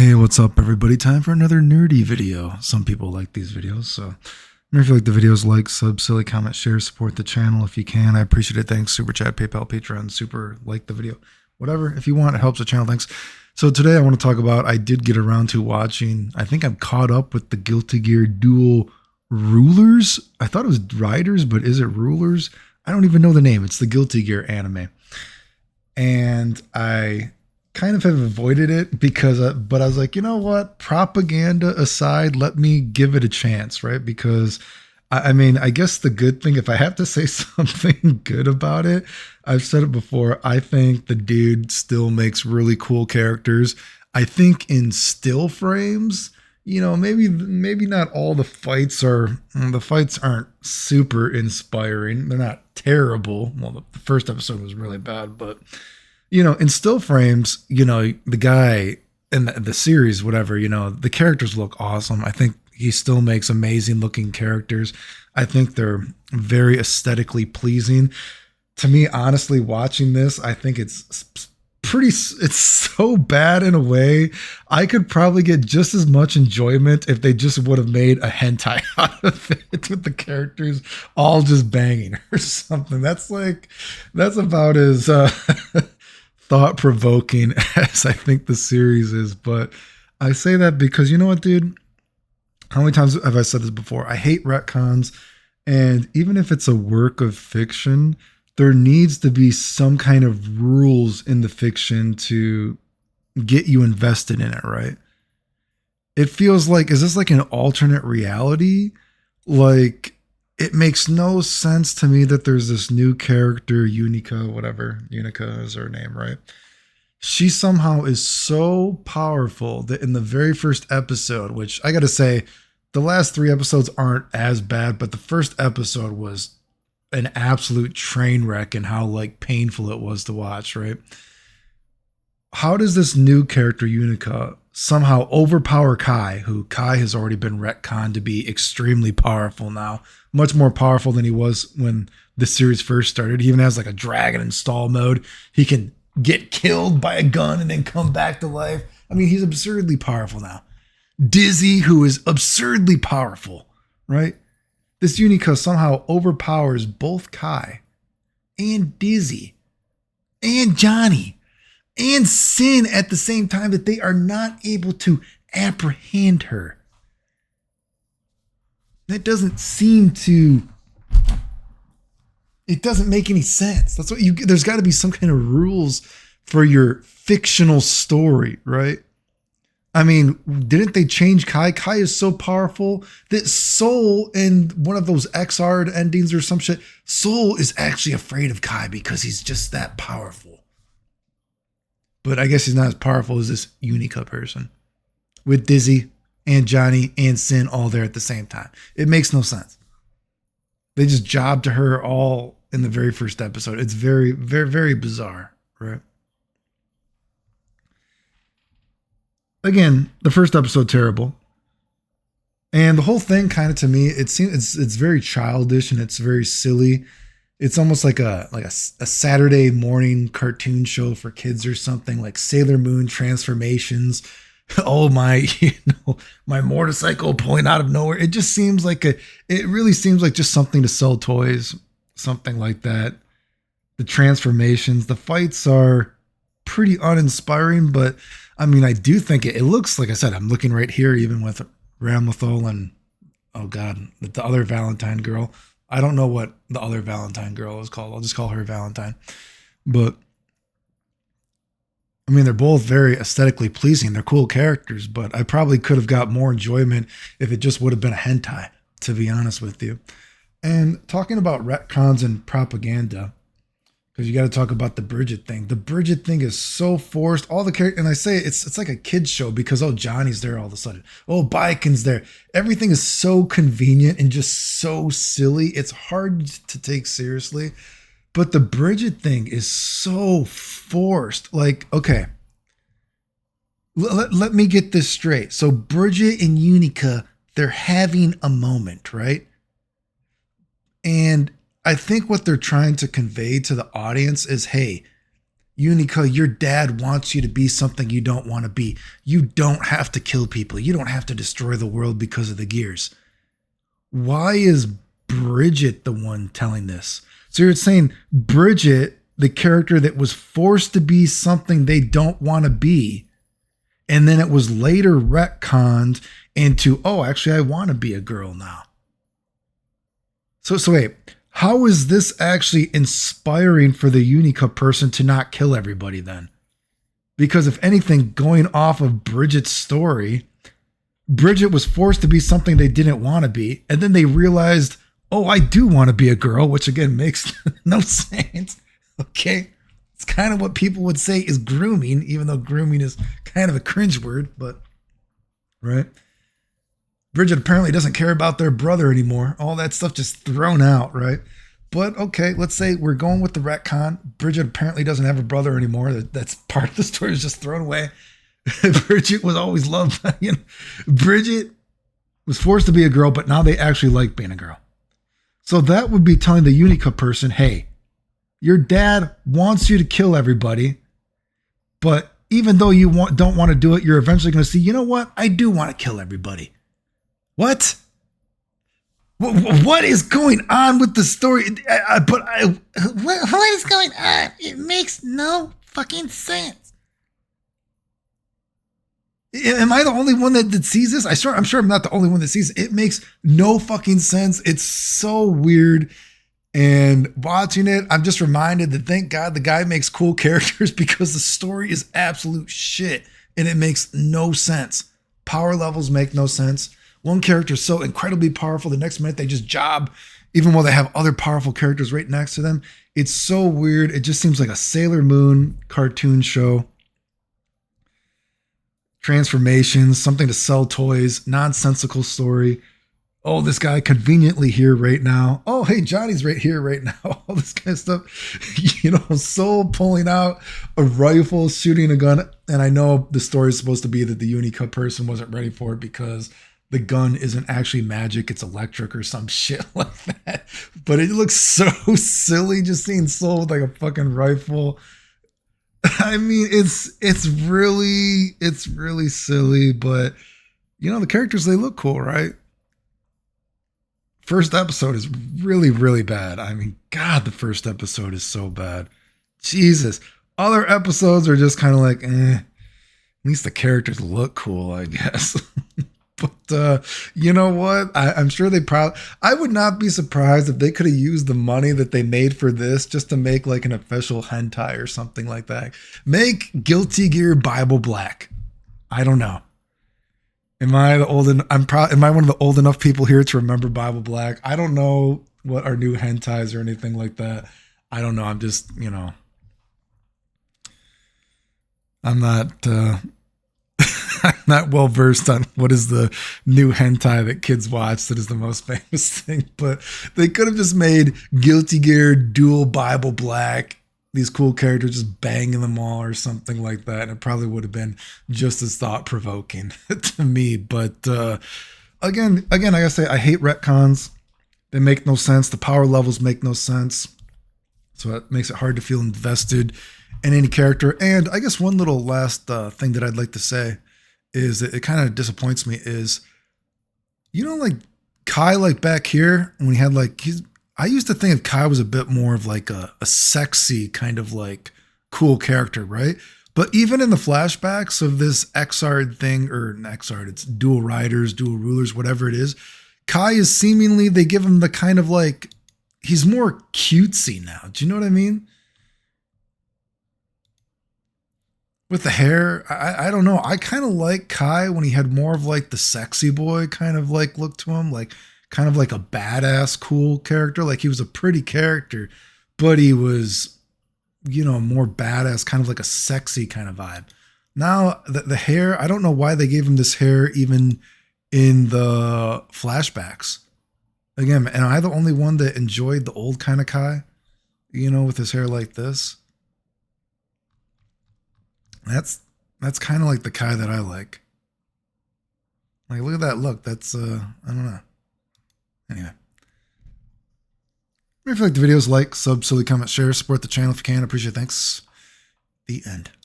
Hey, what's up, everybody? Time for another nerdy video. Some people like these videos, so if you like the videos, like, sub, silly, comment, share, support the channel if you can. I appreciate it. Thanks. Super chat, PayPal, Patreon, super like the video. Whatever. If you want, it helps the channel. Thanks. So today I want to talk about, I did get around to watching, I think I'm caught up with the Guilty Gear Dual Rulers. I thought it was Riders, but is it Rulers? I don't even know the name. It's the Guilty Gear anime. And I kind of have avoided it because, but I was like, you know what? Propaganda aside, let me give it a chance, right? Because I mean, I guess the good thing, if I have to say something good about it, I've said it before. I think the dude still makes really cool characters. I think in still frames, you know, maybe not all the fights aren't super inspiring. They're not terrible. Well, the first episode was really bad, but you know, in still frames, you know, the guy in the series, whatever, you know, the characters look awesome. I think he still makes amazing looking characters. I think they're very aesthetically pleasing. To me, honestly, watching this, I think it's so bad in a way. I could probably get just as much enjoyment if they just would have made a hentai out of it with the characters all just banging or something. That's about as thought-provoking as I think the series is. But I say that because, you know what, dude? How many times have I said this before? I hate retcons, and even if it's a work of fiction, there needs to be some kind of rules in the fiction to get you invested in it, right? It feels like, is this like an alternate reality? Like, it makes no sense to me that there's this new character, Unika is her name, right? She somehow is so powerful that in the very first episode, which I gotta say, the last 3 episodes aren't as bad, but the first episode was an absolute train wreck and how like painful it was to watch, right? How does this new character, Unika, somehow overpower Kai, who Kai has already been retconned to be extremely powerful now, much more powerful than he was when the series first started. He even has like a dragon install mode. He can get killed by a gun and then come back to life. I mean, he's absurdly powerful now. Dizzy, who is absurdly powerful, right? This Unika somehow overpowers both Kai and Dizzy and Johnny and Sin at the same time, that they are not able to apprehend her. That doesn't make any sense. That's what there's got to be some kind of rules for your fictional story, right? I mean, didn't they change Kai? Kai is so powerful that Soul, in one of those XR endings or some shit, Soul is actually afraid of Kai because he's just that powerful. But I guess he's not as powerful as this Unika person with Dizzy and Johnny and Sin all there at the same time. It makes no sense. They just jobbed to her all in the very first episode. It's very, very, very bizarre, right? Again, the first episode, terrible. And the whole thing kind of, to me, it seems it's very childish and it's very silly. It's almost like a Saturday morning cartoon show for kids or something, like Sailor Moon transformations. Oh my, my motorcycle pulling out of nowhere. It just seems like it really seems like just something to sell toys, something like that. The transformations, the fights are pretty uninspiring, but I mean, I do think it looks, like I said, I'm looking right here, even with Ramlethal and, oh God, the other Valentine girl. I don't know what the other Valentine girl is called. I'll just call her Valentine. But I mean, they're both very aesthetically pleasing. They're cool characters, but I probably could have got more enjoyment if it just would have been a hentai, to be honest with you. And talking about retcons and propaganda, because you got to talk about the Bridget thing. The Bridget thing is so forced. All the characters, and I say it's like a kid's show because, oh, Johnny's there all of a sudden. Oh, Biken's there. Everything is so convenient and just so silly. It's hard to take seriously. But the Bridget thing is so forced. Like, okay, let me get this straight. So Bridget and Unika, they're having a moment, right? And I think what they're trying to convey to the audience is, hey, Unika, your dad wants you to be something you don't want to be. You don't have to kill people. You don't have to destroy the world because of the gears. Why is Bridget the one telling this? So you're saying Bridget, the character that was forced to be something they don't want to be, and then it was later retconned into, oh, actually, I want to be a girl now. So wait, how is this actually inspiring for the Unika person to not kill everybody then? Because if anything, going off of Bridget's story, Bridget was forced to be something they didn't want to be. And then they realized, oh, I do want to be a girl, which again makes no sense. Okay. It's kind of what people would say is grooming, even though grooming is kind of a cringe word, but right. Bridget apparently doesn't care about their brother anymore. All that stuff just thrown out, right? But okay, let's say we're going with the retcon. Bridget apparently doesn't have a brother anymore. That's part of the story is just thrown away. Bridget was always loved by, Bridget was forced to be a girl, but now they actually like being a girl. So that would be telling the Unika person, hey, your dad wants you to kill everybody, but even though you don't want to do it, you're eventually going to see, you know what? I do want to kill everybody. What? What is going on with the story? What is going on? It makes no fucking sense. Am I the only one that sees this? I'm sure I'm not the only one that sees it. It makes no fucking sense. It's so weird. And watching it, I'm just reminded that thank God the guy makes cool characters because the story is absolute shit and it makes no sense. Power levels make no sense. One character is so incredibly powerful, the next minute they just job, even while they have other powerful characters right next to them. It's so weird. It just seems like a Sailor Moon cartoon show. Transformations, something to sell toys, nonsensical story. Oh, this guy conveniently here right now. Oh, hey, Johnny's right here right now. All this kind of stuff. Soul pulling out a rifle, shooting a gun. And I know the story is supposed to be that the Unika person wasn't ready for it because the gun isn't actually magic, it's electric or some shit like that. But it looks so silly just seeing Soul with like a fucking rifle. I mean, it's really silly, but the characters, they look cool, right? First episode is really, really bad. I mean, God, the first episode is so bad. Jesus. Other episodes are just kind of like, At least the characters look cool, I guess. But you know what? I'm sure I would not be surprised if they could have used the money that they made for this just to make like an official hentai or something like that. Make Guilty Gear Bible Black. I don't know. Am I one of the old enough people here to remember Bible Black? I don't know what are new hentais or anything like that. I don't know. I'm just, I'm not I'm not well versed on what is the new hentai that kids watch that is the most famous thing, but they could have just made Guilty Gear Dual Bible Black, these cool characters just banging them all or something like that. And it probably would have been just as thought provoking to me. But again, I gotta say, I hate retcons. They make no sense. The power levels make no sense. So it makes it hard to feel invested in any character. And I guess one little last thing that I'd like to say is that it kind of disappoints me is, like Kai, like back here when he had like, I used to think of Kai was a bit more of like a sexy kind of like cool character, right? But even in the flashbacks of this Xrd thing, or an Xrd, it's dual riders, dual rulers, whatever it is, Kai is seemingly, they give him the kind of like, he's more cutesy now. Do you know what I mean? With the hair, I don't know. I kind of like Kai when he had more of like the sexy boy kind of like look to him, like kind of like a badass cool character. Like he was a pretty character, but he was, more badass, kind of like a sexy kind of vibe. Now the hair, I don't know why they gave him this hair even in the flashbacks. Again, am I the only one that enjoyed the old kind of Kai, with his hair like this? That's kind of like the Kai that I like. Like, look at that look. That's, I don't know. Anyway. If you like the videos, like, sub, silly, comment, share, support the channel if you can. I appreciate it. Thanks. The end.